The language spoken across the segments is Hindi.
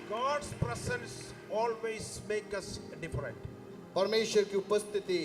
God's presence always make us different. परमेश्वर की उपस्थिति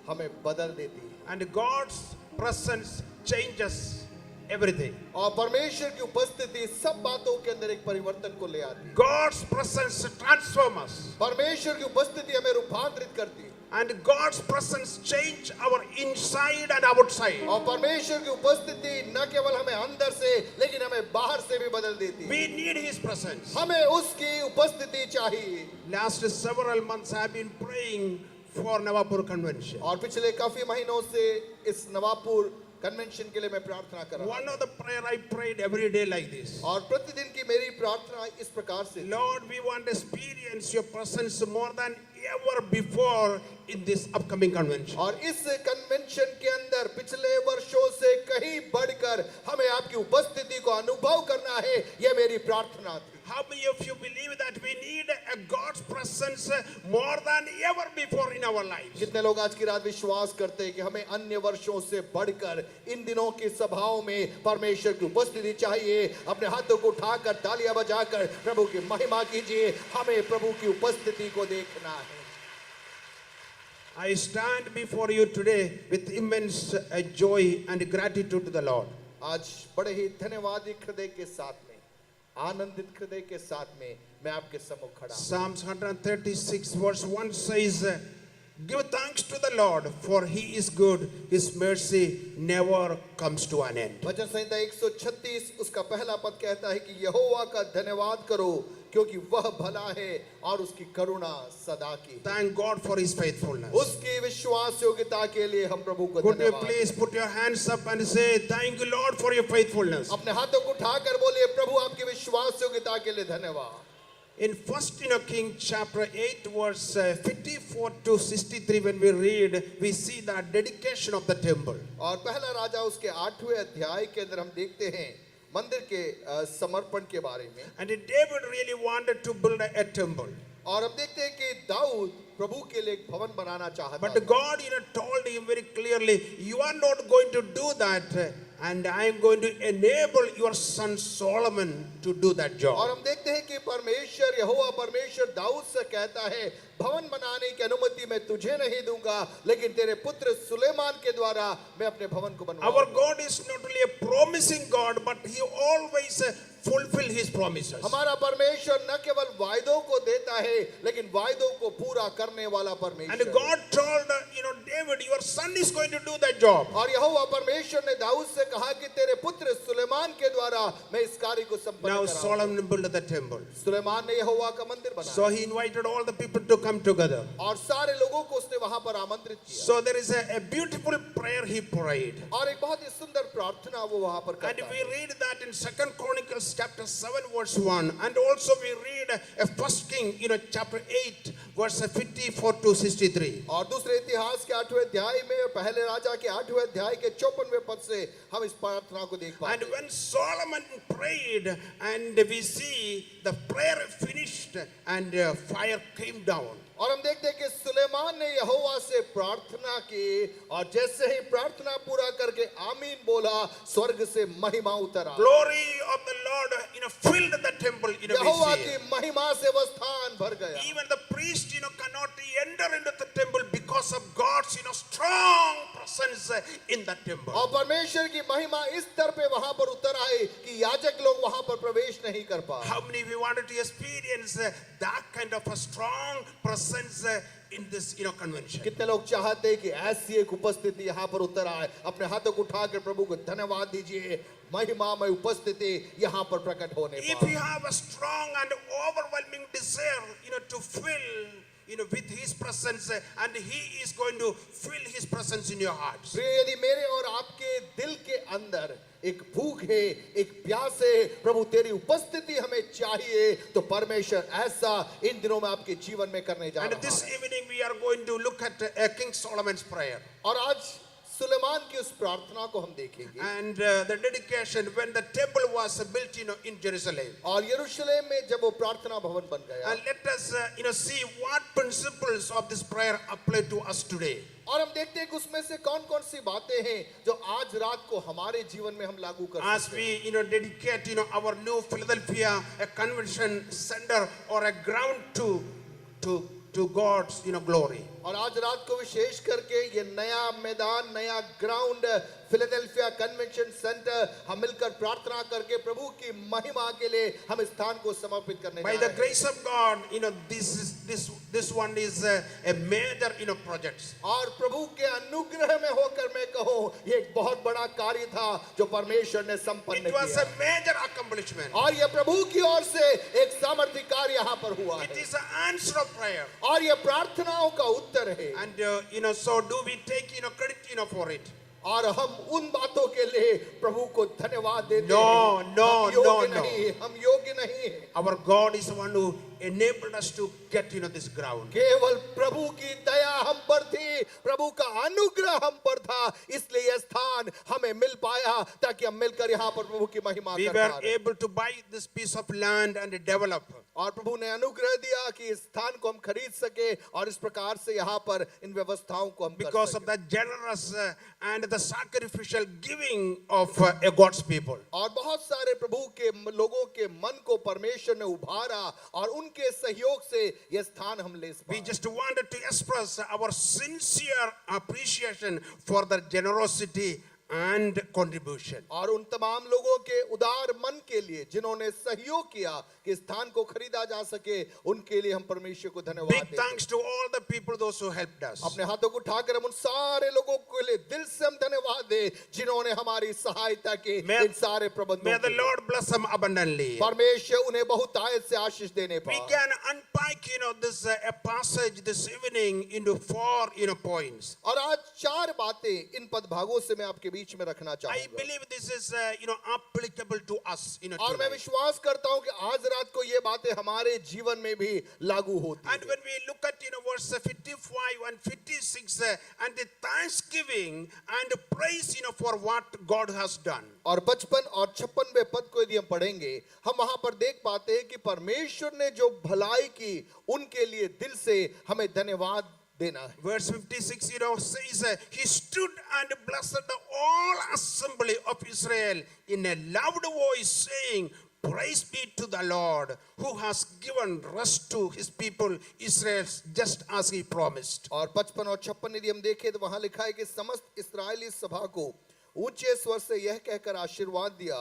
हमें बदल देती है And God's presence changes everything. और परमेश्वर की उपस्थिति सब बातों के अंदर एक परिवर्तन को ले आती है। God's presence transforms us. परमेश्वर की उपस्थिति हमें रूपांतरित करती है And God's presence change our inside and outside. और परमेश्वर की उपस्थिति न केवल हमें अंदर से लेकिन हमें बाहर से भी बदल देती है। We need His presence. हमें उसकी उपस्थिति चाहिए। Last several months I have been praying for Navapur Convention. और पिछले काफी महीनों से इस नवापुर कन्वेंशन के लिए मैं प्रार्थना कर रहा One हूं of the prayer I prayed every day like this. और प्रतिदिन की मेरी प्रार्थना इस प्रकार से Lord, we want to experience your presence more than ever before in this upcoming convention. और इस कन्वेंशन के अंदर पिछले वर्षों से कहीं बढ़कर हमें आपकी उपस्थिति को अनुभव करना है, यह मेरी प्रार्थना थी। How many of you believe that we need a God's presence more than ever before in our lives? कितने लोग आज की रात विश्वास करते हैं कि हमें अन्य वर्षों से बढ़कर इन दिनों की सभाओं में परमेश्वर की उपस्थिति चाहिए? अपने हाथों को उठाकर तालियां बजाकर प्रभु की महिमा कीजिए। हमें प्रभु की उपस्थिति को देखना है। I stand before you today with immense joy and gratitude to the Lord. आज बड़े ही धन्यवादी हृदय के साथ में, आनंदित हृदय के साथ में मैं आपके सम्मुख खड़ा हूं। Psalms 136 verse 1 says, give thanks to the Lord, for He is good, His mercy never comes to an end. वचन संहिता 136 उसका पहला पद कहता है कि यहोवा का धन्यवाद करो क्योंकि वह भला है और उसकी करुणा सदा की। Thank God for His faithfulness. उसकी विश्वास योग्यता के लिए हम प्रभु को Could you धन्यवाद। please put your hands up and say, thank you Lord for your faithfulness. अपने हाथों को उठाकर बोलिए प्रभु आपकी विश्वास योग्यता के लिए धन्यवाद। In 1 Kings chapter 8 verse 54 to 63 when we read, we see the dedication of the temple. और पहला राजा उसके 8वें अध्याय के अंदर हम देखते हैं मंदिर के समर्पण के बारे में। And David really wanted to build a temple. और हम देखते हैं कि दाऊद प्रभु के लिए एक भवन बनाना चाहता But था। God, told him very clearly, you are not going to do that, and I am going to enable your son Solomon to do that और job. हम देखते हैं कि परमेश्वर यहोवा परमेश्वर दाऊद से कहता है भवन बनाने की अनुमति मैं तुझे नहीं दूंगा लेकिन तेरे पुत्र सुलेमान के द्वारा मैं अपने भवन को Our बनवाऊंगा। God is not only a promising God, but He always fulfill His promises. हमारा परमेश्वर न केवल वायदों को देता है लेकिन वायदों को पूरा करने वाला And परमेश्वर। God told, David, your son is going to do that job. और यहोवा परमेश्वर ने दाऊद से कहा कि तेरे पुत्र सुलेमान के द्वारा मैं इस कार्य को संपन्न Now कराऊंगा। Solomon built the temple. Suleman ने यहोवा का मंदिर बनाया So he invited all the people to come together. और सारे लोगों को उसने वहां पर आमंत्रित किया So there is a beautiful prayer he prayed. और एक बहुत ही सुंदर प्रार्थना वो वहां पर And करता we है। read that in 2 Chronicles chapter 7 verse 1, and also we read 1 King chapter 8 verse 54 to 63. और दूसरे इतिहास के 8वें अध्याय में पहले राजा के 8वें अध्याय के 54वें पद से हम इस प्रार्थना को देख पाते And हैं। when Solomon prayed, and we see the prayer finished and fire came down. और हम देखते हैं कि सुलेमान ने यहोवा से प्रार्थना की और जैसे ही प्रार्थना पूरा करके आमीन बोला स्वर्ग से महिमा उतरा। Glory of the Lord filled the temple. Jehovah We की see. महिमा से वह स्थान भर गया। Even the priest cannot enter into the temple because of God's strong presence in the temple. और परमेश्वर की महिमा इस स्तर पे वहां पर उतर आई कि याजक लोग वहां पर प्रवेश नहीं कर पाए। How many of you wanted to experience that kind of a strong presence in this convention? कितने लोग चाहते हैं कि ऐसी एक उपस्थिति यहाँ पर उतर आए? अपने हाथों को उठाकर प्रभु को धन्यवाद दीजिए। महिमामय उपस्थिति यहाँ पर प्रकट होने If पाए। you have a strong and overwhelming desire to fill with His presence, and He is going to fill His presence in your hearts. प्रिय, यदि मेरे और आपके दिल के अंदर एक भूख है, एक प्यास है, प्रभु तेरी उपस्थिति हमें चाहिए, तो परमेश्वर ऐसा इन दिनों में आपके जीवन में करने जा And रहा this है। evening we are going to look at King Solomon's prayer. और आज सुलेमान की उस प्रार्थना को हम देखेंगे and the dedication when the temple was built, in Jerusalem. और यरूशलेम में जब वो प्रार्थना भवन बन गया And let us, see what principles of this prayer apply to us today. और हम देखते हैं कि उसमें से कौन-कौन सी बातें हैं जो आज रात को हमारे जीवन में हम लागू कर As सकते हैं we, dedicate, our new Philadelphia, a convention center or a ground to God's, glory. और आज रात को विशेष करके ये नया मैदान नया ग्राउंड फिलाडेल्फिया कन्वेंशन सेंटर हम मिलकर प्रार्थना करके प्रभु की महिमा के लिए हम इस स्थान को समर्पित करने By जा the रहे हैं grace of God, this one is a major, project. और प्रभु के अनुग्रह में होकर मैं कहूँ ये एक बहुत बड़ा कार्य था जो परमेश्वर ने संपन्न It was किया a major accomplishment. और ये प्रभु की ओर से एक सामर्थ्य कार्य यहाँ पर हुआ It है is an answer of prayer. और ये प्रार्थनाओं का उत्तर है And so do we take, credit, for it? और हम उन बातों के लिए प्रभु को धन्यवाद देते No, हैं no, हम योग्य no, no. नहीं हम योग्य नहीं हैं Our God is the one who enabled us to get, this ground. केवल प्रभु की दया हम पर थी प्रभु का अनुग्रह हम पर था इसलिए यह स्थान हमें मिल पाया ताकि हम मिलकर यहाँ पर प्रभु की महिमा We कर were पाए able to buy this piece of land and develop. और प्रभु ने अनुग्रह दिया कि इस स्थान को हम खरीद सके और इस प्रकार से यहाँ पर इन व्यवस्थाओं को हम कर Because of सके the generous and the sacrificial giving of God's people. और बहुत सारे प्रभु के लोगों के मन को परमेश्वर ने उभारा और उनके सहयोग से यह स्थान हम ले We सके just wanted to express our sincere appreciation for the generosity and contribution. और उन तमाम लोगों के उदार मन के लिए जिन्होंने सहयोग किया कि स्थान को खरीदा जा सके उनके लिए हम परमेश्वर को धन्यवाद Big देते thanks to all the people, those who helped us. अपने हाथों को उठाकर हम उन सारे लोगों के लिए दिल से हम धन्यवाद दे जिन्होंने हमारी सहायता की इन सारे May प्रबंधों the के लिए। Lord bless them abundantly. परमेश्वर उन्हें बहुत आयत से आशीष देने We पाए can unpack, this a passage this evening into 4, points. और आज चार बातें इन पद भागों से मैं आपके बीच में रखना I चाहूंगा believe this is, applicable to us, और मैं tonight. विश्वास करता हूं कि आज रात को ये बातें हमारे जीवन में भी लागू होती And हैं when we look at, verse 55 and 56, and the thanksgiving and praise, for what God has done. और 55 और 56वें पद को यदि हम पढ़ेंगे हम वहां पर देख पाते हैं कि परमेश्वर ने जो भलाई की उनके लिए दिल से हमें धन्यवाद देना है Verse 56, says, he stood and blessed the all assembly of Israel in a loud voice, saying, praise be to the Lord, who has given rest to his people Israel, just as he promised. और 55 और 56 यदि हम देखें तो वहां लिखा है कि समस्त इस्राएली सभा को ऊंचे स्वर से यह कहकर आशीर्वाद दिया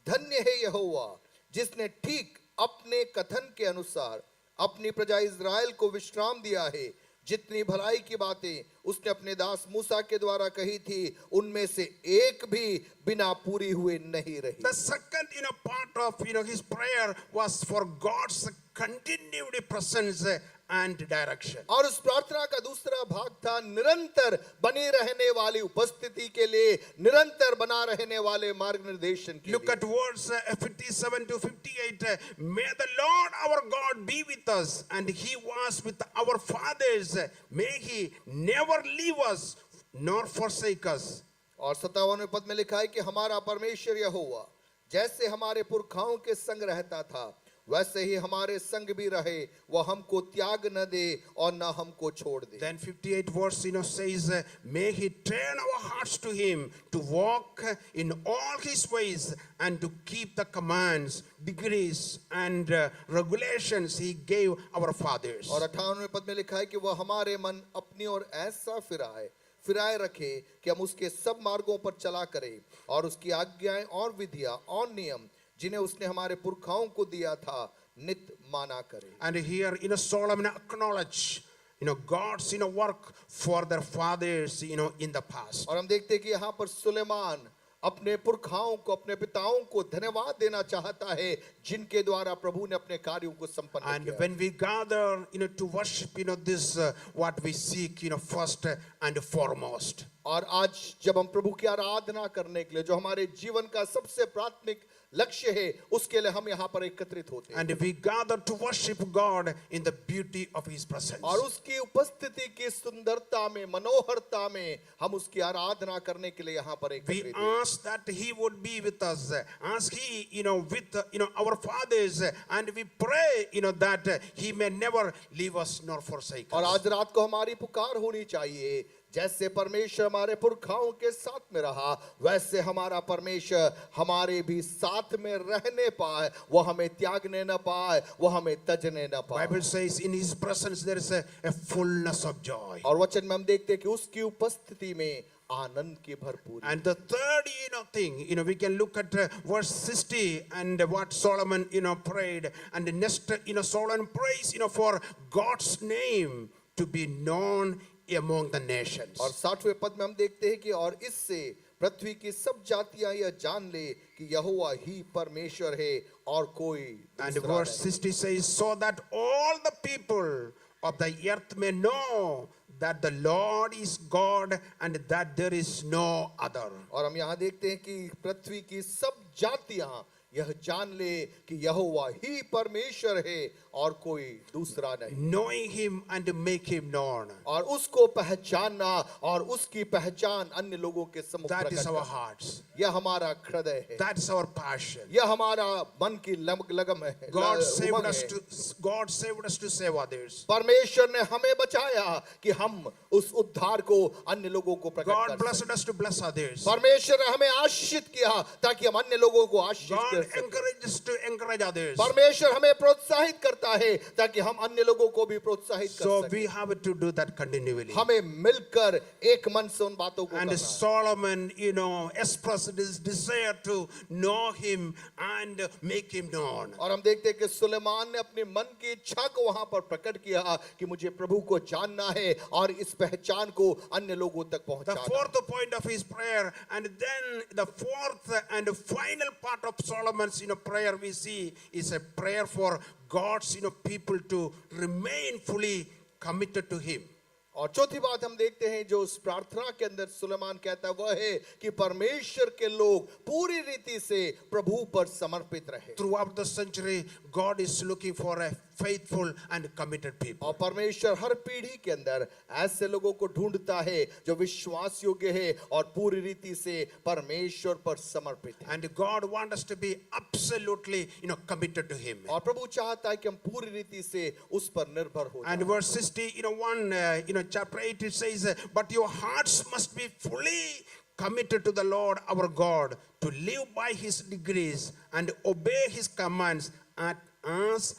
धन्य है यहोवा जिसने ठीक अपने कथन के अनुसार अपनी प्रजा इस्राएल को विश्राम दिया है जितनी भलाई की बातें उसने अपने दास मूसा के द्वारा कही थी उनमें से एक भी बिना पूरी हुए नहीं रही The second, part of, his prayer was for God's continued presence and direction. और उस प्रार्थना का दूसरा भाग था निरंतर बनी रहने वाली उपस्थिति के लिए निरंतर बना रहने वाले मार्ग निर्देशन के Look लिए at words 57 to 58. May the Lord our God be with us, and he was with our fathers. May he never leave us nor forsake us. और 57वें पद में लिखा है कि हमारा परमेश्वर यहोवा जैसे हमारे पुरखाओं के संग रहता था वैसे ही हमारे संग भी रहे वह हमको त्याग न दे और न हमको छोड़ दे Then 58 verse, says, may he turn our hearts to him to walk in all his ways and to keep the commands, decrees and regulations he gave our fathers. और 58वें पद में लिखा है कि वह हमारे मन अपनी ओर ऐसा फिराए रखे कि हम उसके सब मार्गों पर चला करें और उसकी आज्ञाएं और विधियां और नियम जिन्हें उसने हमारे पुरखाओं को दिया था नित माना करें And here, Solomon acknowledge, God's, work for their fathers, in the past. और हम देखते हैं कि यहाँ पर सुलेमान अपने पुरखाओं को अपने पिताओं को धन्यवाद देना चाहता है जिनके द्वारा प्रभु ने अपने कार्यों को संपन्न And किया when we gather, to worship, this, what we seek, first and foremost. और आज जब हम प्रभु की आराधना करने के लिए जो हमारे जीवन का सबसे प्राथमिक लक्ष्य है उसके लिए हम यहाँ पर एकत्रित होते हैं And we gather to worship God in the beauty of His presence. और उसकी उपस्थिति की सुंदरता में मनोहरता में हम उसकी आराधना करने के लिए यहाँ पर We एकत्रित हैं ask that He would be with us, as He, with, our fathers, and we pray, that He may never leave us nor forsake और us. आज रात को हमारी पुकार होनी चाहिए जैसे परमेश्वर हमारे पुरखाओं के साथ में रहा वैसे हमारा परमेश्वर हमारे भी साथ में रहने पाए वो हमें त्यागने न पाए वो हमें तजने न पाए Bible says in His presence there is a fullness of joy. और वचन में हम देखते हैं कि उसकी उपस्थिति में आनंद की भरपूरी And the third, thing, we can look at verse 60 and what Solomon, prayed. And the next, Solomon prays, for God's name to be known among the nations. और 60वें पद में हम देखते हैं कि और इससे पृथ्वी की सब जातियां यह जान ले कि यहोवा ही परमेश्वर है और कोई And दूसरा verse नहीं। 60 says, so that all the people of the earth may know that the Lord is God and that there is no other. और हम यहाँ देखते हैं कि पृथ्वी की सब जातियां यह जान ले कि यहोवा ही परमेश्वर है और कोई दूसरा नहीं Knowing Him and make Him known. और उसको पहचानना और उसकी पहचान अन्य लोगों के सम्मुख That प्रकट is our करना। hearts. यह हमारा हृदय है That is our passion. यह हमारा मन की लगम है God saved उमंग us है। God saved us to save others. परमेश्वर ने हमें बचाया कि हम उस उद्धार को अन्य लोगों को प्रकट God कर blessed us to bless others. सकें। परमेश्वर ने हमें आशीषित किया ताकि हम अन्य लोगों को आशीष God कर सकें। encourages us to encourage others. परमेश्वर हमें प्रोत्साहित करता है ताकि हम अन्य लोगों को भी प्रोत्साहित कर So सकें। we have to do that continually. हमें मिलकर एक मन से उन बातों को And करना है। Solomon, expressed his desire to know Him and make Him known. और हम देखते हैं कि सुलेमान ने अपने मन की इच्छा को वहां पर प्रकट किया कि मुझे प्रभु को जानना है और इस पहचान को अन्य लोगों तक The पहुंचाना है। fourth point of his prayer, and then the fourth and final part of Solomon's prayer we see is a prayer for God's people to remain fully committed to Him. और चौथी बात हम देखते हैं जो उस प्रार्थना के अंदर सुलेमान कहता है वह है कि परमेश्वर के लोग पूरी रीति से प्रभु पर समर्पित रहे। Throughout the century, God is looking for a faithful and committed people. और परमेश्वर हर पीढ़ी के अंदर ऐसे लोगों को ढूंढता है जो विश्वास योग्य है और पूरी रीति से परमेश्वर पर समर्पित है। And God wants us to be absolutely, committed to Him. और प्रभु चाहता है कि हम पूरी रीति से उस पर निर्भर हो And जाएं। verse 60, chapter 8, it says, but your hearts must be fully committed to the Lord our God, to live by His decrees and obey His commands as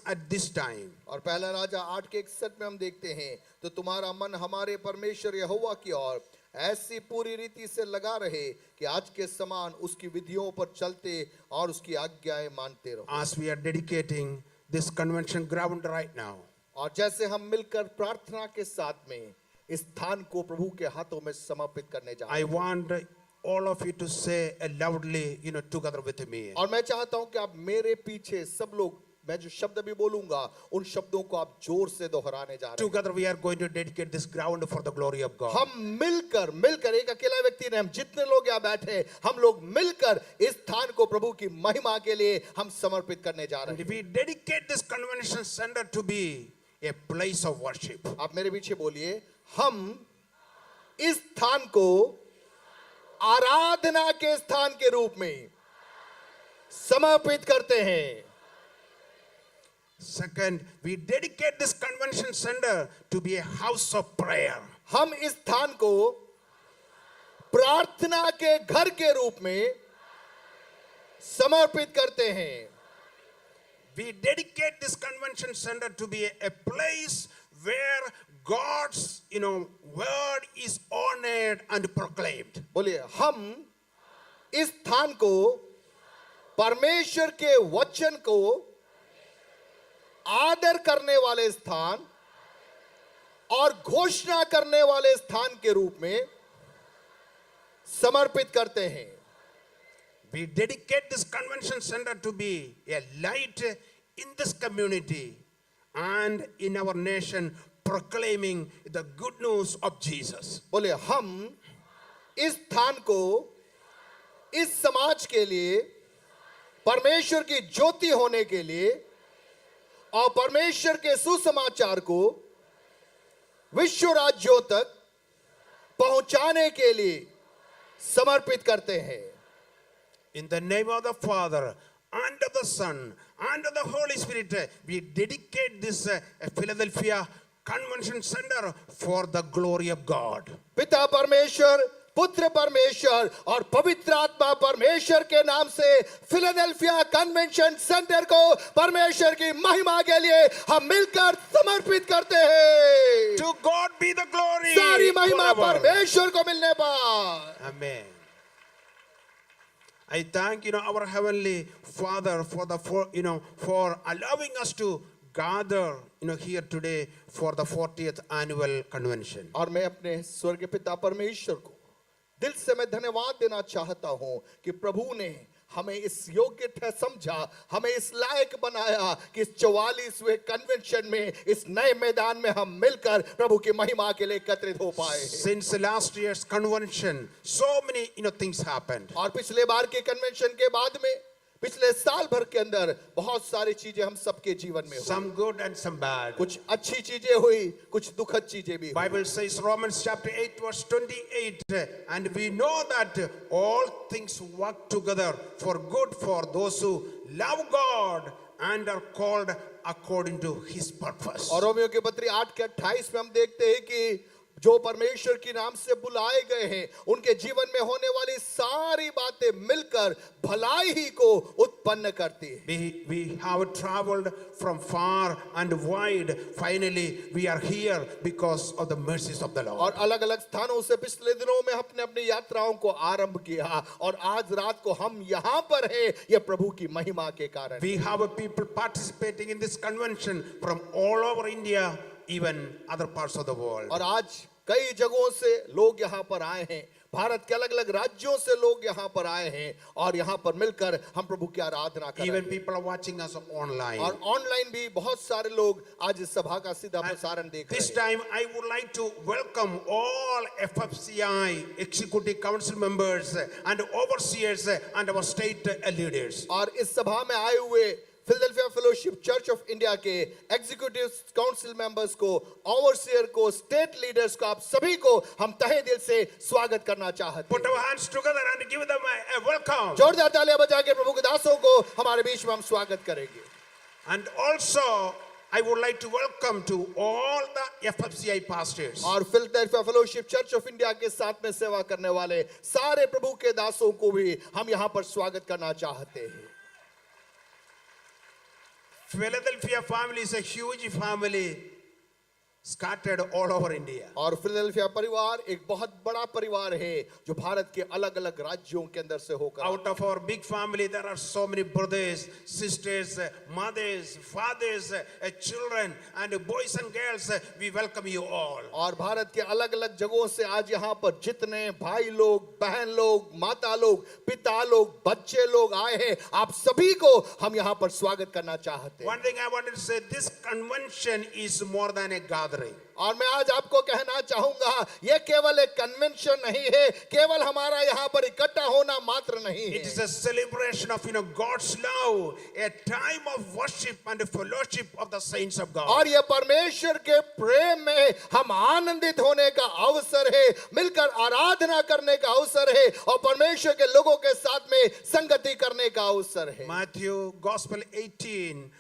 at this time. और पहला राजा 8:61 में हम देखते हैं तो तुम्हारा मन हमारे परमेश्वर यहोवा की ओर ऐसी पूरी रीति से लगा रहे कि आज के समान उसकी विधियों पर चलते और उसकी आज्ञाएं मानते रहो। As we are dedicating this convention ground right now, और जैसे हम मिलकर प्रार्थना के साथ में इस स्थान को प्रभु के हाथों में समर्पित करने जा रहे I हैं। want all of you to say loudly, together with me. और मैं चाहता हूं कि आप मेरे पीछे सब लोग मैं जो शब्द भी बोलूंगा उन शब्दों को आप जोर से दोहराने जा रहे हैं। Together we are going to dedicate this ground for the glory of God. हम मिलकर एक अकेला व्यक्ति नहीं, हम जितने लोग यहाँ बैठे हैं हम लोग मिलकर इस स्थान को प्रभु की महिमा के लिए हम समर्पित करने जा रहे And हैं। we dedicate this convention center to be a place of worship. आप मेरे पीछे बोलिए, हम इस स्थान को आराधना के स्थान के रूप में समर्पित करते हैं। Second, we dedicate this convention center to be a house of prayer. हम इस स्थान को प्रार्थना के घर के रूप में समर्पित करते हैं। We dedicate this convention center to be a place where God's, word is honored and proclaimed. बोलिए, हम इस स्थान को परमेश्वर के वचन को आदर करने वाले स्थान और घोषणा करने वाले स्थान के रूप में समर्पित करते हैं। We dedicate this convention center to be a light in this community and in our nation, proclaiming the good news of Jesus. बोले हम इस स्थान को इस समाज के लिए परमेश्वर की ज्योति होने के लिए और परमेश्वर के सुसमाचार को विश्व राज्यों तक पहुंचाने के लिए समर्पित करते हैं. In the name of the Father, and of the Son, and of the Holy Spirit, we dedicate this Philadelphia Convention Center for the glory of God. पिता परमेश्वर, पुत्र परमेश्वर और पवित्र आत्मा परमेश्वर के नाम से फिलाडेल्फिया कन्वेंशन सेंटर को परमेश्वर की महिमा के लिए हम मिलकर समर्पित करते हैं. To God be the glory. सारी महिमा forever. परमेश्वर को मिलने पाए. Amen. I thank our heavenly Father for allowing us to gather here today for the 40th annual convention. और मैं अपने स्वर्गीय पिता परमेश्वर को दिल से मैं धन्यवाद देना चाहता हूं कि प्रभु ने हमें इस योग्य समझा, हमें इस लायक बनाया कि इस 44वें कन्वेंशन में इस नए मैदान में हम मिलकर प्रभु की महिमा के लिए एकत्रित हो पाए. Since last year's convention, so many things happened. और पिछले बार के कन्वेंशन के बाद में पिछले साल भर के अंदर बहुत सारी चीजें हम सबके जीवन में हुई. Some good and some bad. कुछ अच्छी चीजें हुई, कुछ दुखद चीजें भी हुई. Bible says Romans chapter 8 verse 28, and we know that all things work together for good for those who love God and are called according to his purpose. और रोमियो के पत्री 8 के 28 में हम देखते हैं कि जो परमेश्वर के नाम से बुलाए गए हैं उनके जीवन में होने वाली सारी बातें मिलकर भलाई ही को उत्पन्न करती है. We have traveled from far and wide. Finally, we are here because of the mercies of the Lord. और अलग-अलग स्थानों से पिछले दिनों में अपने अपनी यात्राओं को आरंभ किया और आज रात को हम यहाँ पर हैं ये प्रभु की महिमा के कारण. We have people participating in this convention from all over India, even other parts of the world. और आज कई जगहों से लोग यहाँ पर आए हैं, भारत के अलग-अलग राज्यों से लोग यहाँ पर आए हैं और यहाँ पर मिलकर हम प्रभु की आराधना कर रहे हैं. Even people are watching us online. और ऑनलाइन भी बहुत सारे लोग आज इस सभा का सीधा प्रसारण देख रहे This हैं. time I would like to welcome all FFCI Executive Council members and overseers and our state leaders. और इस सभा में आए हुए Philadelphia fellowship church of India के एग्जीक्यूटिव काउंसिल मेंबर्स को, ओवरसीयर को, स्टेट लीडर्स को, आप सभी को हम तहे दिल से स्वागत करना चाहते Put हैं. our hands together and give them a welcome. जोरदार तालियां बजा के प्रभु के दासों को हमारे बीच में हम स्वागत करेंगे. And also I would like to welcome to all the FFCI pastors. और Philadelphia fellowship church of India के साथ में सेवा करने वाले सारे प्रभु के दासों को भी हम यहाँ पर स्वागत करना चाहते हैं. Philadelphia family is a huge family scattered all over India. और फिलाडेल्फिया परिवार एक बहुत बड़ा परिवार है जो भारत के अलग-अलग राज्यों के अंदर से होकर Out of our big family, there are so many brothers, sisters, mothers, fathers, children, and boys and girls. We welcome you all. और भारत के अलग-अलग जगहों से आज यहाँ पर जितने भाई लोग, बहन लोग, माता लोग, पिता लोग, बच्चे लोग आए हैं, आप सभी को हम यहाँ पर स्वागत करना चाहते हैं. One thing I wanted to say, this convention is more than a gathering. और मैं आज आपको कहना चाहूंगा ये केवल एक कन्वेंशन नहीं है, केवल हमारा यहाँ पर इकट्ठा होना मात्र नहीं It है. is a celebration of God's love, a time of worship and fellowship of the saints of God. और ये परमेश्वर के प्रेम में हम आनंदित होने का अवसर है, मिलकर आराधना करने का अवसर है और परमेश्वर के लोगों के साथ में संगति करने का अवसर है. Matthew Gospel 18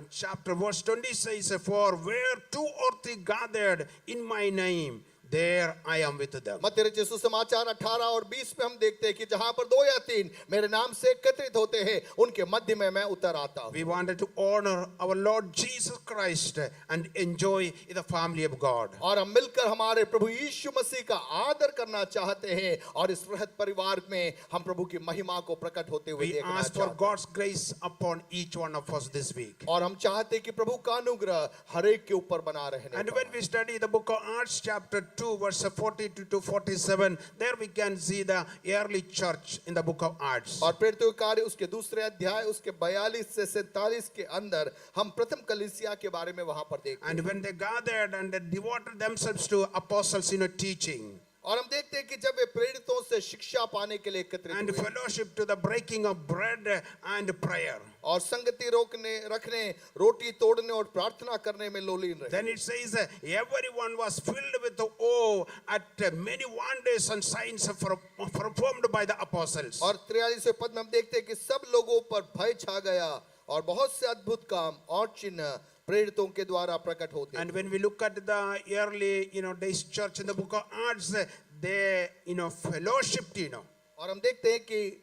chapter verse 20 says, for where 2 or 3 gathered in my name, there I am with them. मत्ती रचित सुसमाचार 18 और 20 में हम देखते हैं कि जहां पर 2 या 3 मेरे नाम से एकत्रित होते हैं उनके मध्य में मैं उतर आता हूं. We wanted to honor our Lord Jesus Christ and enjoy the family of God. और हम मिलकर हमारे प्रभु यीशु मसीह का आदर करना चाहते हैं और इस बृहत परिवार में हम प्रभु की महिमा को प्रकट होते हुए We देखना ask for चाहते हैं. God's grace upon each one of us this week. और हम चाहते हैं कि प्रभु का अनुग्रह हर एक के ऊपर बना रहने And पाए. when we study the book of Acts chapter 2 2, verse 42 to 47, there we can see the early church in the book of Acts. और प्रेरितों के कार्य उसके दूसरे अध्याय उसके 42 से 47 के अंदर हम प्रथम कलीसिया के बारे में वहां पर देखते हैं। And when they gathered and they devoted themselves to apostles, teaching और हम देखते हैं कि जब वे प्रेरितों से शिक्षा पाने के लिए एकत्रित and हुए fellowship to the breaking of bread and prayer, और संगति रखने रोटी तोड़ने और प्रार्थना करने में लोलीन रहे। then it says everyone was filled with awe at many wonders and signs performed by the apostles. और 43वें पद में हम देखते हैं कि सब लोगों पर भय छा गया और बहुत से अद्भुत काम और चिन्ह प्रेरितों के द्वारा प्रकट होते हैं। And when we look at the early days church in the book of Acts, they fellowshiped. और हम देखते हैं कि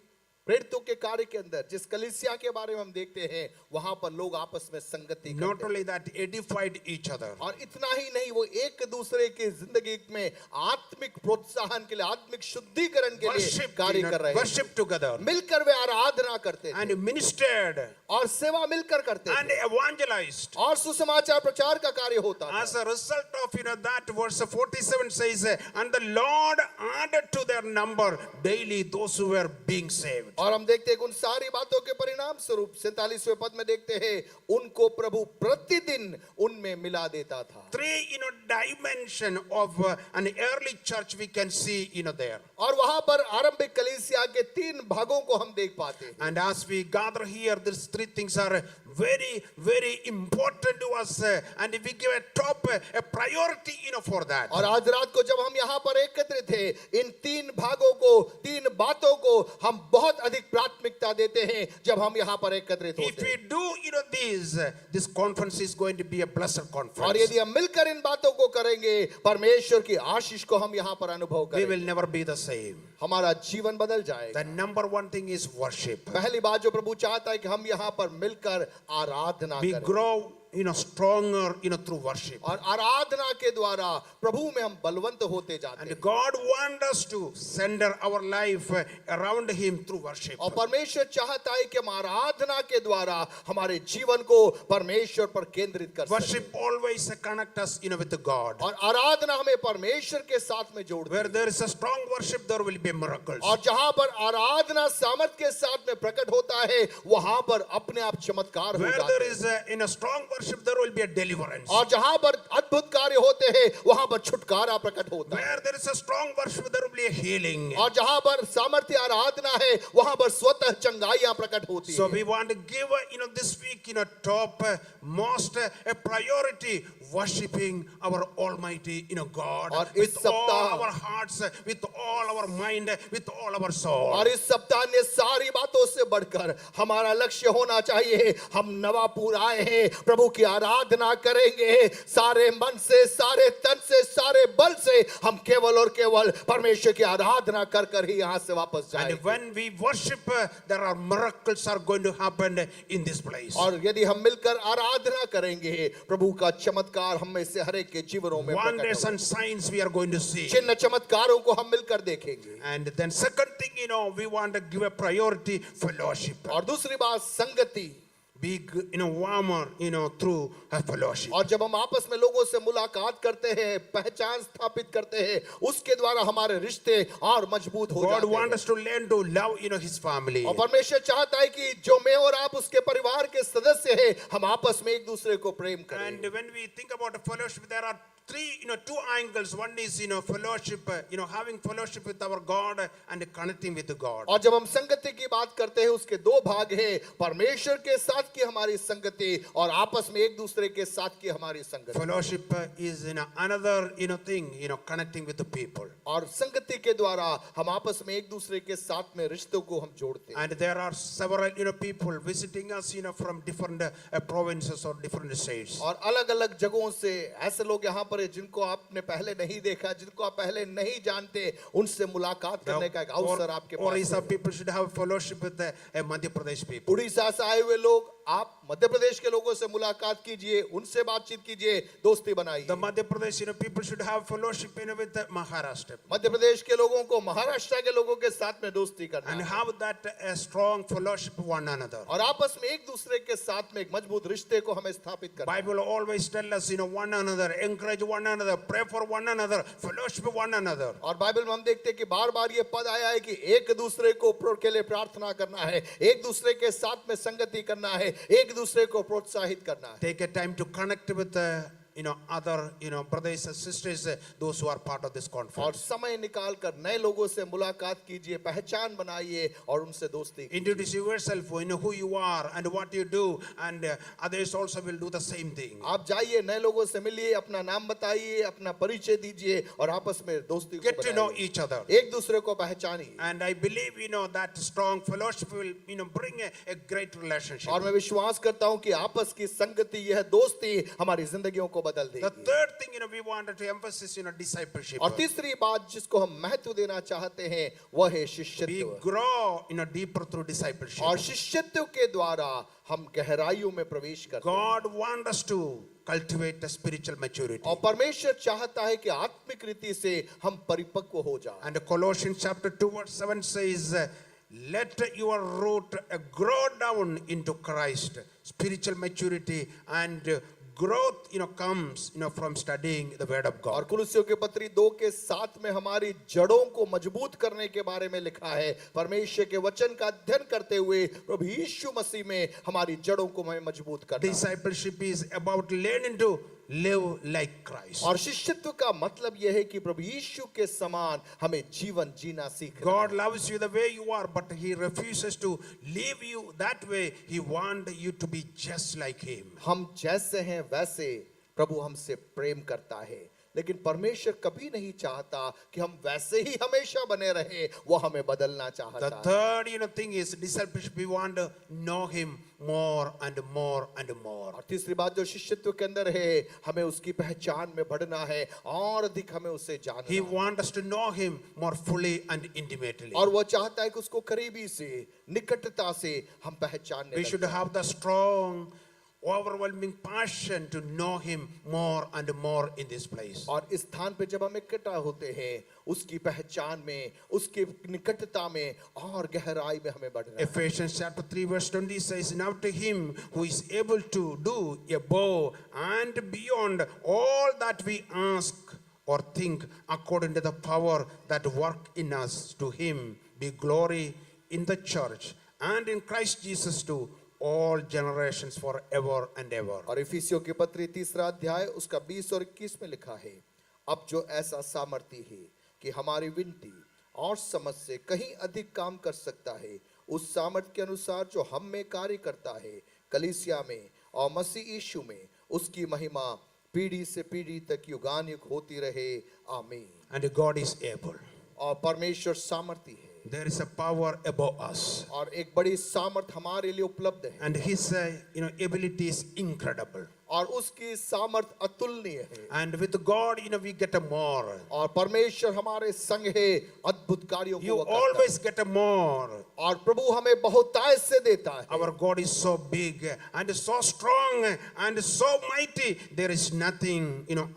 प्रेरितों के कार्य के अंदर जिस कलीसिया के बारे में हम देखते हैं वहां पर लोग आपस में संगति Not करते हैं। only that, edified each other. और इतना ही नहीं वो एक दूसरे की जिंदगी में आत्मिक प्रोत्साहन के लिए आत्मिक शुद्धिकरण के लिए Worship, कार्य कर रहे हैं। worship together मिलकर वे आराधना करते हैं and ministered और सेवा मिलकर करते and हैं evangelized. और सुसमाचार प्रचार का कार्य होता है। As a result of that, verse 47 says, and the Lord added to their number daily those who were being saved. और हम देखते हैं कि उन सारी बातों के परिणाम स्वरूप 47वें पद में देखते हैं उनको प्रभु प्रतिदिन उनमें मिला देता था। Three dimension of an early church we can see there. और वहां पर आरंभिक कलीसिया के 3 भागों को हम देख पाते हैं। And as we gather here, these three things are very, very important to us, and we give a top a priority for that. और आज रात को जब हम यहाँ पर एकत्रित थे इन 3 भागों को 3 बातों को हम बहुत अधिक प्राथमिकता देते हैं जब हम यहाँ पर एकत्रित If होते we हैं। do this conference is going to be a blessed और conference. यदि हम मिलकर इन बातों को करेंगे परमेश्वर की आशीष को हम यहाँ पर अनुभव We will करेंगे। never be the same. हमारा जीवन बदल जाएगा। The number one thing is worship. पहली बात जो प्रभु चाहता है कि हम यहाँ पर मिलकर आराधना We करें grow stronger through worship. और आराधना के द्वारा प्रभु में हम बलवंत होते जाते हैं। And God wants us to center our life around Him through worship. और परमेश्वर चाहता है कि हम आराधना के द्वारा हमारे जीवन को परमेश्वर पर केंद्रित कर सकें। Worship always connect us with God. और आराधना हमें परमेश्वर के साथ में जोड़ती Where है। there is a strong worship, there will be miracles. और जहां पर आराधना सामर्थ के साथ में प्रकट होता है वहां पर अपने आप चमत्कार हो Where जाते there हैं। is a strong worship, there will be a deliverance. और जहां पर अद्भुत कार्य होते हैं वहां पर छुटकारा प्रकट होता है। Where there is a strong worship, there will be a healing. और जहां पर सामर्थ्य आराधना है वहां पर स्वतः चंगाइयां प्रकट होती So हैं। we want to give this week top most a priority worshiping our Almighty God और with इस all सप्ताह- our hearts, with all our mind, with all our soul. और इस सप्ताह ने सारी बातों से बढ़कर हमारा लक्ष्य होना चाहिए हम नवापुर आए हैं प्रभु की आराधना करेंगे सारे मन से सारे तन से सारे बल से हम केवल और केवल परमेश्वर की आराधना कर कर ही यहाँ से वापस And जाएंगे। when we worship, there are miracles are going to happen in this place. और यदि हम मिलकर आराधना करेंगे प्रभु का चमत्कार हम में से हर एक के जीवनों में प्रकट Wonders होगा। and signs we are going to see. चिन्ह चमत्कारों को हम मिलकर देखेंगे। And then second thing, we want to give a priority fellowship. और दूसरी बात संगति Be warmer, through a fellowship. और जब हम आपस में लोगों से मुलाकात करते हैं पहचान स्थापित करते हैं उसके द्वारा हमारे रिश्ते और मजबूत हो God जाते wants हैं। us to learn to love, His family. और परमेश्वर चाहता है कि जो मैं और आप उसके परिवार के सदस्य हैं हम आपस में एक दूसरे को प्रेम करें। And when we think about a fellowship, there are two angles. One is, fellowship, having fellowship with our God and connecting with God. और जब हम संगति की बात करते हैं उसके 2 भाग हैं परमेश्वर के साथ की हमारी संगति और आपस में एक दूसरे के साथ की हमारी संगति। Fellowship is another thing, connecting with the people. और संगति के द्वारा हम आपस में एक दूसरे के साथ में रिश्तों को हम जोड़ते हैं। And there are several people visiting us from different provinces or different states. और अलग-अलग जगहों से ऐसे लोग यहाँ पर हैं जिनको आपने पहले नहीं देखा जिनको आप पहले नहीं जानते उनसे मुलाकात करने का एक अवसर आपके पास Orissa है। people should have fellowship with the Madhya Pradesh people. Orissa से आए हुए लोग आप मध्य प्रदेश के लोगों से मुलाकात कीजिए, उनसे बातचीत कीजिए, दोस्ती बनाइए। The Madhya Pradesh, people should have fellowship, with the Maharashtra. Madhya Pradesh के लोगों को महाराष्ट्र के लोगों के साथ में दोस्ती करना And है have that a strong fellowship with one another. और आपस में एक दूसरे के साथ में एक मजबूत रिश्ते को हमें स्थापित करना है। Bible always tell us, one another, encourage one another, pray for one another, fellowship with one another. और बाइबल में हम देखते हैं कि बार बार ये पद आया है कि एक दूसरे को के लिए प्रार्थना करना है, एक दूसरे के साथ में संगति करना है, एक दूसरे को प्रोत्साहित करना है। Take a time to connect with other brothers and sisters, those who are part of this और conference. समय निकाल कर नए लोगों से मुलाकात कीजिए, पहचान बनाइए और उनसे दोस्ती कीजिए। Introduce yourself, who you are and what you do, and others also will do the same thing. आप जाइए, नए लोगों से मिलिए, अपना नाम बताइए, अपना परिचय दीजिए और आपस में दोस्ती को Get to know बनाइए। each other. एक दूसरे को पहचानिए। And I believe, that strong fellowship will, bring a great relationship. और मैं विश्वास करता हूं कि आपस की संगति, यह दोस्ती हमारी जिंदगियों को बदल The देगी। third thing, we wanted to emphasize, discipleship. और तीसरी बात जिसको हम महत्व देना चाहते हैं वह है We शिष्यत्व। grow, deeper through discipleship. और शिष्यत्व के द्वारा हम गहराइयों में प्रवेश करते हैं। God wants us to cultivate a spiritual maturity. और परमेश्वर चाहता है कि आत्मिक रीति से हम परिपक्व हो जाएं। And Colossians chapter 2 verse 7 says, let your root grow down into Christ. Spiritual maturity and growth, comes, from studying the word of और God. कुलुस्सियों के पत्री 2 के 7 में हमारी जड़ों को मजबूत करने के बारे में लिखा है। परमेश्वर के वचन का अध्ययन करते हुए प्रभु यीशु मसीह में हमारी जड़ों को हमें मजबूत करना है। Discipleship is about learning to live like Christ. और शिष्यत्व का मतलब यह है कि प्रभु यीशु के समान हमें जीवन जीना सीखना। God loves you the way you are, but He refuses to leave you that way. He wants you to be just like Him. हम जैसे हैं वैसे प्रभु हमसे प्रेम करता है, लेकिन परमेश्वर कभी नहीं चाहता कि हम वैसे ही हमेशा बने रहे, वो हमें बदलना चाहता The है। third, thing is discipleship. We want to know Him more and more and more. और तीसरी बात जो शिष्यत्व के अंदर है, हमें उसकी पहचान में बढ़ना है और अधिक हमें उसे जानना He है। wants us to know Him more fully and intimately. और वो चाहता है कि उसको करीबी से, निकटता से हम पहचानने We लग should जाएं। have the strong, overwhelming passion to know Him more and more in this place. और इस स्थान पे जब हम इकट्ठा होते हैं, उसकी पहचान में, उसकी निकटता में और गहराई में हमें बढ़ना है। Ephesians chapter 3 verse 20 says, now to Him who is able to do above and beyond all that we ask or think, according to the power that work in us, to Him be glory in the church and in Christ Jesus to all generations forever and ever. और इफिसियों के पत्री 3 अध्याय उसका 20 और 21 में लिखा है, अब जो ऐसा सामर्थी है कि हमारी विनती और समझ से कहीं अधिक काम कर सकता है, उस सामर्थ के अनुसार जो हम में कार्य करता है, कलीसिया में और मसीह यीशु में उसकी महिमा पीढ़ी से पीढ़ी तक युगानुयुग होती रहे। आमीन। And God is able. और परमेश्वर सामर्थी है There is a power above us. और एक बड़ी सामर्थ हमारे लिए उपलब्ध है And His ability is incredible. और उसकी सामर्थ अतुलनीय है। And with God, we get a more. और परमेश्वर हमारे संग है, अद्भुत कार्यों You को वो करता है। always get a more. और प्रभु हमें बहुतायत से देता है। Our God is so big and so strong and so mighty. There is nothing,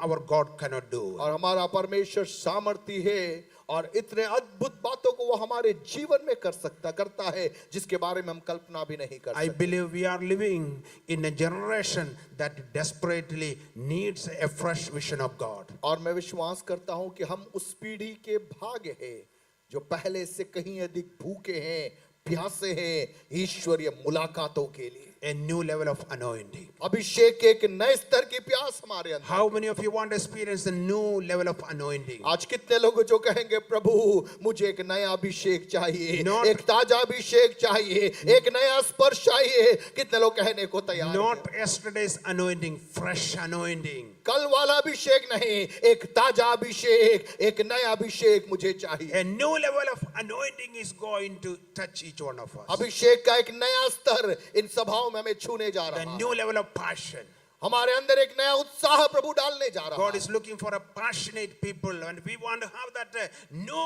our God cannot do. और हमारा परमेश्वर सामर्थी है और इतने अद्भुत बातों को वो हमारे जीवन में करता है जिसके बारे में हम कल्पना भी नहीं कर I सकते। believe we are living in a generation that desperately needs a fresh vision of God. और मैं विश्वास करता हूं कि हम उस पीढ़ी के भाग हैं जो पहले से कहीं अधिक भूखे हैं, प्यासे हैं ईश्वरीय मुलाकातों के लिए। A new level of anointing. अभिषेक के एक नए स्तर की प्यास हमारे अंदर। How many of you want to experience a new level of anointing? आज कितने लोग जो कहेंगे प्रभु मुझे एक नया अभिषेक चाहिए, Not- एक ताजा अभिषेक चाहिए, एक नया स्पर्श चाहिए। कितने लोग कहने को तैयार हैं? Not yesterday's anointing, fresh anointing. कल वाला अभिषेक नहीं, एक ताजा अभिषेक, एक नया अभिषेक मुझे चाहिए। A new level of anointing is going to touch each one of us. अभिषेक का एक नया स्तर इन सभाओं में हमें छूने जा The रहा है। new level of passion. हमारे अंदर एक नया उत्साह प्रभु डालने जा रहा God है। is looking for a passionate people, and we want to have that new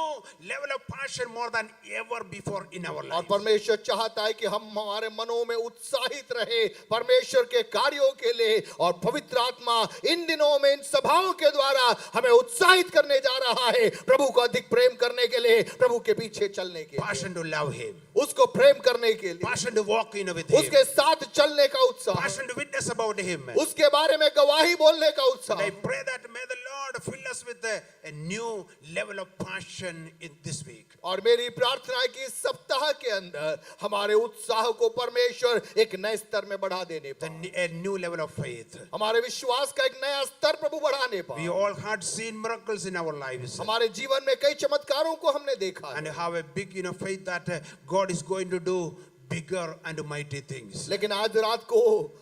level of passion more than ever before in our और life. परमेश्वर चाहता है कि हम हमारे मनों में उत्साहित रहे परमेश्वर के कार्यों के लिए, और पवित्र आत्मा इन दिनों में इन सभाओं के द्वारा हमें उत्साहित करने जा रहा है प्रभु को अधिक प्रेम करने के लिए, प्रभु के पीछे चलने के लिए, Passion to love Him, उसको प्रेम करने के लिए, passion to walk in with Him, उसके साथ चलने का उत्साह, passion to witness about Him. उसके बारे में गवाही बोलने का उत्साह। I pray that may the Lord fill us with a new level of passion in this week. और मेरी प्रार्थना है कि इस सप्ताह के अंदर हमारे उत्साह को परमेश्वर एक नए स्तर में बढ़ा देने पाए, A new level of faith. हमारे विश्वास का एक नया स्तर प्रभु बढ़ाने पाए। We all had seen miracles in our lives, हमारे जीवन में कई चमत्कारों को हमने देखा है, and have a big faith that God is going to do bigger and mighty things. लेकिन आज रात को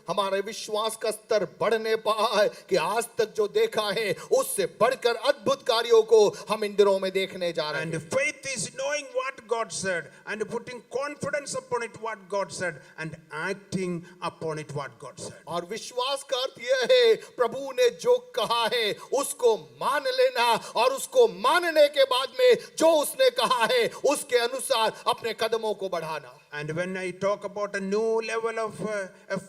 हमारे विश्वास का स्तर बढ़ने पाए कि आज तक जो देखा है उससे बढ़कर अद्भुत कार्यों को हम इन दिनों में देखने जा रहे And हैं। faith is knowing what God said and putting confidence upon it what God said and acting upon it what God said. और विश्वास का अर्थ यह है प्रभु ने जो कहा है उसको मान लेना, और उसको मानने के बाद में जो उसने कहा है उसके अनुसार अपने कदमों को बढ़ाना। And when I talk about a new level of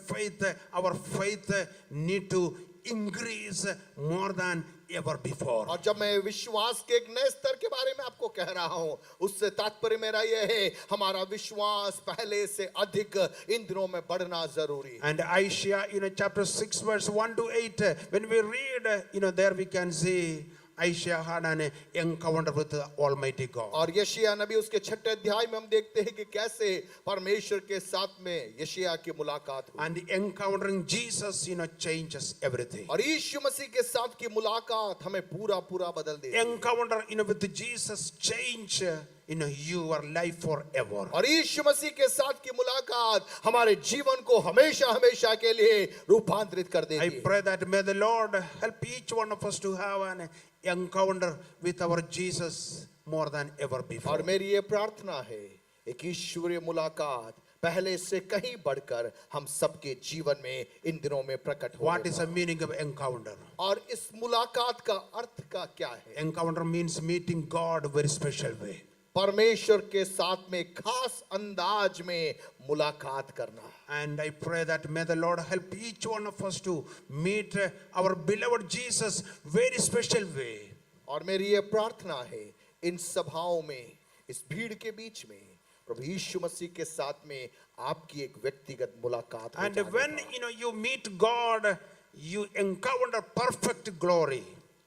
faith, our faith need to increase more than ever before. और जब मैं विश्वास के एक नए स्तर के बारे में आपको कह रहा हूं, उससे तात्पर्य मेरा यह है हमारा विश्वास पहले से अधिक इन दिनों में बढ़ना जरूरी है। And Isaiah, chapter 6, verse 1 to 8, when we read, there we can see Isaiah had an encounter with the Almighty God. और यशायाह नबी उसके 6 अध्याय में हम देखते हैं कि कैसे परमेश्वर के साथ में यशायाह की मुलाकात हुई, And encountering Jesus, changes everything. और यीशु मसीह के साथ की मुलाकात हमें पूरा पूरा बदल देती है। Encounter, with Jesus change, your life forever. और यीशु मसीह के साथ की मुलाकात हमारे जीवन को हमेशा हमेशा के लिए रूपांतरित कर देती I है। pray that may the Lord help each one of us to have an encounter with our Jesus more than ever before. और मेरी ये प्रार्थना है एक ईश्वरीय मुलाकात पहले से कहीं बढ़कर हम सबके जीवन में इन दिनों में प्रकट हो। What is the meaning of encounter? और इस मुलाकात का अर्थ का क्या है? Encounter means meeting God very special way. परमेश्वर के साथ में खास अंदाज में मुलाकात करना। And I pray that may the Lord help each one of us to meet our beloved Jesus very special way. और मेरी ये प्रार्थना है इन सभाओं में, इस भीड़ के बीच में प्रभु यीशु मसीह के साथ में आपकी एक व्यक्तिगत मुलाकात हो And जाने when पाए। you meet God, you encounter perfect glory.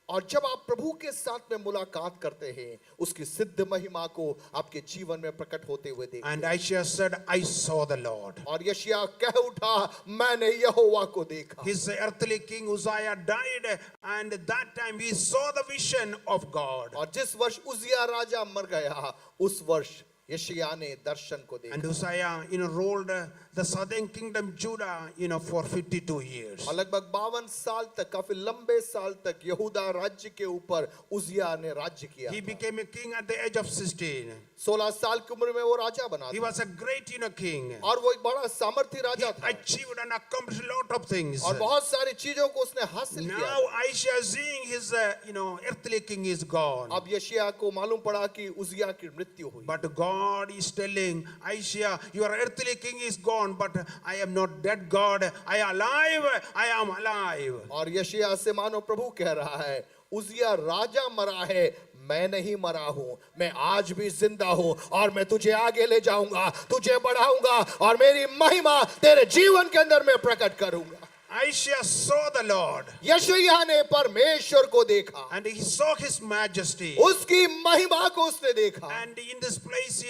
और जब आप प्रभु के साथ में मुलाकात करते हैं उसकी सिद्ध महिमा को आपके जीवन में प्रकट होते हुए देखते हैं। And Isaiah said, I saw the Lord. और यशायाह कह उठा मैंने यहोवा को देखा। His earthly king Uzziah died, and that time he saw the vision of God. और जिस वर्ष उजिया राजा मर गया उस वर्ष यशायाह ने दर्शन को देखा। And Uzziah, ruled the southern kingdom Judah, for 52 years. और लगभग 52 साल तक, काफी लंबे साल तक यहूदा राज्य के ऊपर उजिया ने राज्य किया। He became a king at the age of 16. 16 साल की उम्र में वो राजा बना He था। was a great, king. और वो एक बड़ा सामर्थी He राजा था achieved and accomplished a lot of things. और बहुत सारी चीजों को उसने हासिल किया। Now Isaiah seeing his, earthly king is gone. अब यशायाह को मालूम पड़ा कि उजिया की मृत्यु हुई। But God is telling Isaiah, your earthly king is gone, but I am not dead, God. I am alive. और यशायाह से मानो प्रभु कह रहा है उजिया राजा मरा है, मैं नहीं मरा हूं, मैं आज भी जिंदा हूं और मैं तुझे आगे ले जाऊंगा, तुझे बढ़ाऊंगा और मेरी महिमा तेरे जीवन के अंदर मैं प्रकट करूंगा। Isaiah saw the Lord. यशायाह ने परमेश्वर को देखा, And he saw his majesty. उसकी महिमा को उसने देखा। And in this place,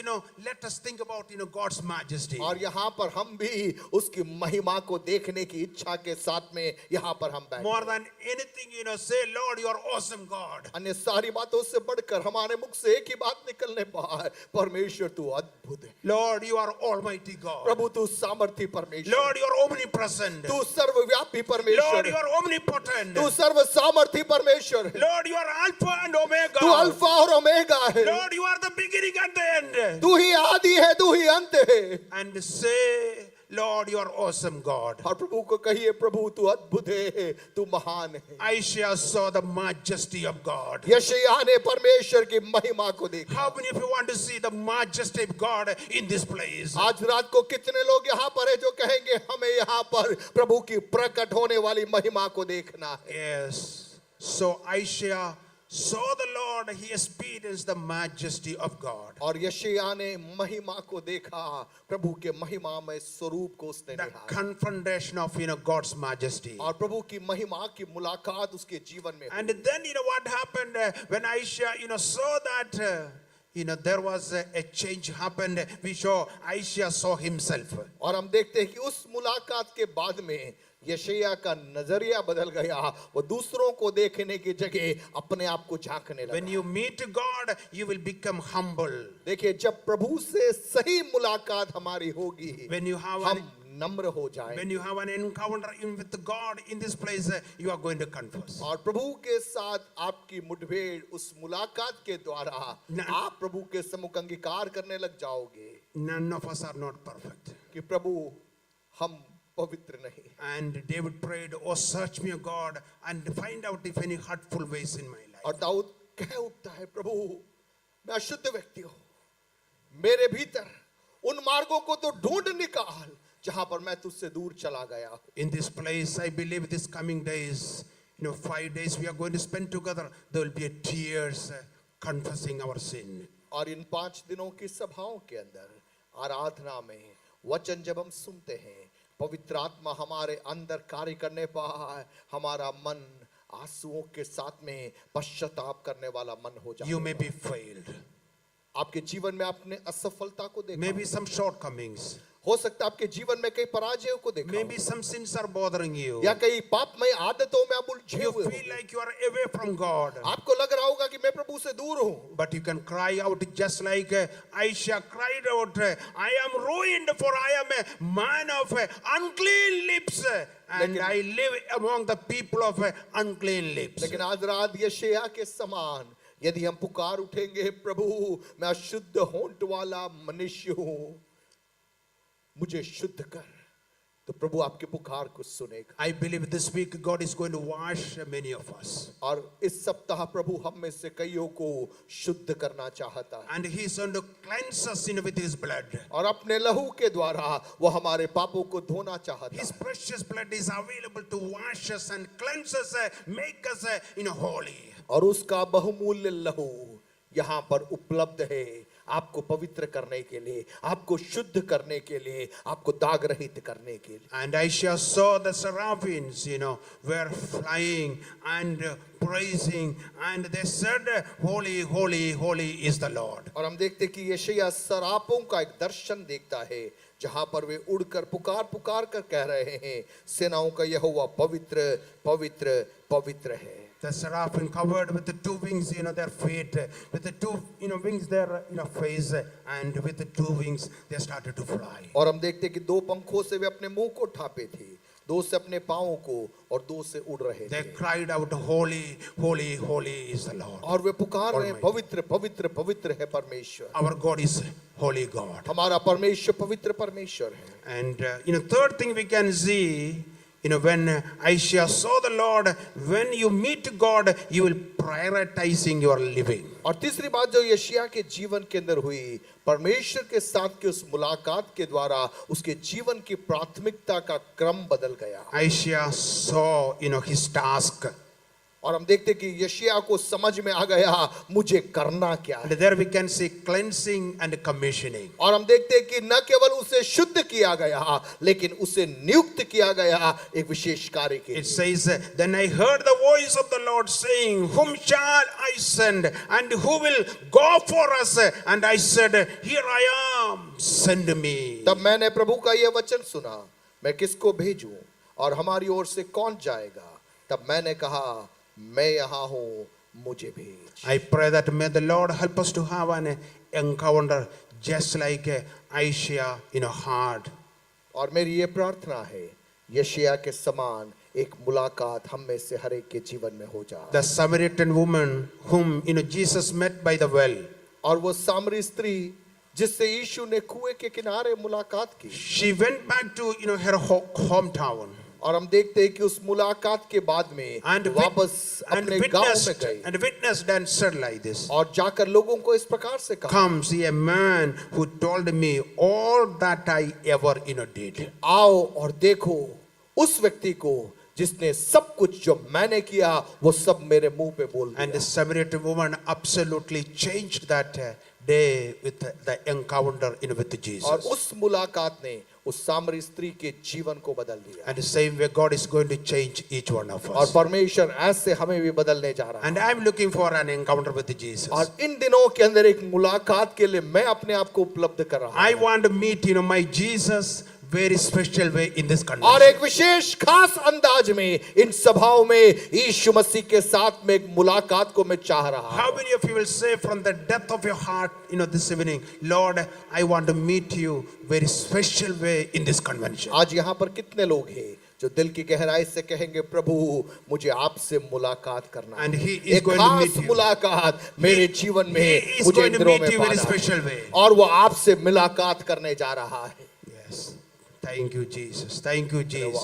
let us think about, God's majesty. और यहाँ पर हम भी उसकी महिमा को देखने की इच्छा के साथ में यहाँ पर हम बैठे। More than anything, say, Lord, you are awesome God. अन्य सारी बातों से बढ़कर हमारे मुख से एक ही बात निकलने पाए, परमेश्वर तू अद्भुत है। Lord, you are almighty God. प्रभु तू सामर्थी परमेश्वर, Lord, you are omnipresent. तू सर्वव्यापी Lord, परमेश्वर, you are omnipotent. तू सर्व सामर्थी परमेश्वर, Lord, you are Alpha and Omega. तू अल्फा और ओमेगा है, Lord, you are the beginning and the end. तू ही आदि है, तू ही अंत है। And say, Lord, you are awesome God. और प्रभु को कहिए, प्रभु तू अद्भुत है, तू महान है। Isaiah saw the majesty of God. यशायाह ने परमेश्वर की महिमा को देखा। How many of you want to see the majesty of God in this place? आज रात को कितने लोग यहाँ पर है जो कहेंगे हमें यहाँ पर प्रभु की प्रकट होने वाली महिमा को देखना है। Yes. So Isaiah saw the Lord, he experienced the majesty of God. और यशायाह ने महिमा को देखा, प्रभु के महिमामय स्वरूप को उसने The निहारा। confrontation of God's majesty. और प्रभु की महिमा की मुलाकात उसके जीवन में हुई। And then what happened when Isaiah saw that there was a change happened. We saw Isaiah saw himself. और हम देखते हैं कि उस मुलाकात के बाद में यशायाह का नजरिया बदल गया। वो दूसरों को देखने की जगह अपने आप को झांकने लगा। When you meet God, you will become humble. देखिए, जब प्रभु से सही मुलाकात हमारी होगी, When you have हम नम्र हो जाएं। when you have an encounter with God in this place, you are going to confess. और प्रभु के साथ आपकी मुठभेड़ उस मुलाकात के द्वारा आप प्रभु के सम्मुख अंगीकार करने लग जाओगे None of us are not perfect. कि प्रभु हम पवित्र नहीं। And David prayed, "Oh, search me, O God, and find out if any hurtful ways in my life." और दाऊद कह उठता है, प्रभु मैं अशुद्ध व्यक्ति हूँ, मेरे भीतर उन मार्गों को तो ढूंढ निकाल जहां पर मैं तुझसे दूर चला गया। In this place, I believe this coming days, 5 days we are going to spend together. There will be tears confessing our sin. और इन 5 दिनों की सभाओं के अंदर आराधना में वचन जब हम सुनते हैं, पवित्र आत्मा हमारे अंदर कार्य करने पर हमारा मन आंसुओं के साथ में पश्चाताप करने वाला मन हो जाए। You may be failed. आपके जीवन में आपने असफलता को देखा, Maybe some shortcomings. हो सकता है आपके जीवन में कई पराजयों को देखा, Maybe some sins are bothering you. या कई पापमय आदतों में आप उलझे You हुए feel हो। like you are away from God. आपको लग रहा होगा कि मैं प्रभु से दूर हूँ, But you can cry out just like Isaiah cried out, "I am ruined, for I am a man of unclean lips, and I live among the people of unclean lips." लेकिन आज रात यशायाह के समान यदि हम पुकार उठेंगे, प्रभु मैं अशुद्ध होंठ वाला मनुष्य हूँ, मुझे शुद्ध कर, तो प्रभु आपके पुकार को सुनेगा। I believe this week God is going to wash many of us. और इस सप्ताह प्रभु हम में से कईयों को शुद्ध करना चाहता है, And He is going to cleanse us with His blood. और अपने लहू के द्वारा वो हमारे पापों को धोना चाहता His है। precious blood is available to wash us and cleanse us, make us holy. और उसका बहुमूल्य लहू यहाँ पर उपलब्ध है आपको पवित्र करने के लिए, आपको शुद्ध करने के लिए, आपको दाग रहित करने के लिए। And Isaiah saw the seraphims, were flying and praising, and they said, "Holy, holy, holy is the Lord." और हम देखते कि यशायाह सरापों का एक दर्शन देखता है जहां पर वे उड़कर पुकार पुकार कर कह रहे हैं, सेनाओं का यहोवा पवित्र पवित्र पवित्र है। The seraphim covered with the 2 wings, their feet, with the 2, wings their, face, and with the 2 wings they started to fly. और हम देखते कि 2 पंखों से वे अपने मुंह को ढांपे थे, 2 से अपने पांवों को और 2 से उड़ रहे They थे। cried out, "Holy, holy, holy is the Lord." और वे पुकार रहे हैं, Almighty. पवित्र पवित्र पवित्र है परमेश्वर। Our God is holy God. हमारा परमेश्वर पवित्र परमेश्वर है। And third thing we can see, when Isaiah saw the Lord, when you meet God, you will prioritizing your living. और तीसरी बात जो यशायाह के जीवन के अंदर हुई, परमेश्वर के साथ की उस मुलाकात के द्वारा उसके जीवन की प्राथमिकता का क्रम बदल गया। Isaiah saw, his task. और हम देखते कि यशायाह को समझ में आ गया मुझे करना क्या And है। there we can see cleansing and commissioning. और हम देखते हैं कि न केवल उसे शुद्ध किया गया, लेकिन उसे नियुक्त किया गया एक विशेष कार्य के It लिए। says, "Then I heard the voice of the Lord saying, Whom shall I send? And who will go for us? And I said, Here I am, send me." तब मैंने प्रभु का यह वचन सुना, मैं किसको भेजूं और हमारी ओर से कौन जाएगा? तब मैंने कहा, मैं यहाँ हूँ, मुझे भेज। I pray that may the Lord help us to have an encounter just like Isaiah had. और मेरी ये प्रार्थना है, यशायाह के समान एक मुलाकात हम में से हर एक के जीवन में हो जाए। The Samaritan woman whom Jesus met by the well. और वो सामरी स्त्री जिससे यीशु ने कुएं के किनारे मुलाकात की। She went back to, her hometown और हम देखते हैं कि उस मुलाकात के बाद में and वापस अपने गांव में गई witnessed and said like this. और जाकर लोगों को इस प्रकार से कहा, Come, see a man who told me all that I ever, did. आओ और देखो उस व्यक्ति को जिसने सब कुछ जो मैंने किया वो सब मेरे मुंह पे बोल And the दिया। Samaritan woman absolutely changed that day with the encounter, with Jesus. और उस मुलाकात ने उस सामरी स्त्री के जीवन को बदल दिया। And the same way God is going to change each one of और us. परमेश्वर ऐसे हमें भी बदलने जा रहा है। And I'm looking for an encounter with Jesus. और इन दिनों के अंदर एक मुलाकात के लिए मैं अपने आप को उपलब्ध कर रहा I हूं। want to meet, my Jesus very special way in this और convention. एक विशेष खास अंदाज में इन सभाओं में यीशु मसीह के साथ में एक मुलाकात को मैं चाह रहा How हूं। many of you will say from the depth of your heart, this evening, Lord, I want to meet you very special way in this convention. आज यहाँ पर कितने लोग हैं जो दिल की गहराई से कहेंगे, प्रभु मुझे आपसे मुलाकात करना है। And he is एक going to खास meet you. मुलाकात मेरे जीवन में He is मुझे going इन to दिनों meet में you very पाना है। special way. और वो आपसे मुलाकात करने जा रहा है। Yes. Thank you, Jesus. Thank you, Jesus.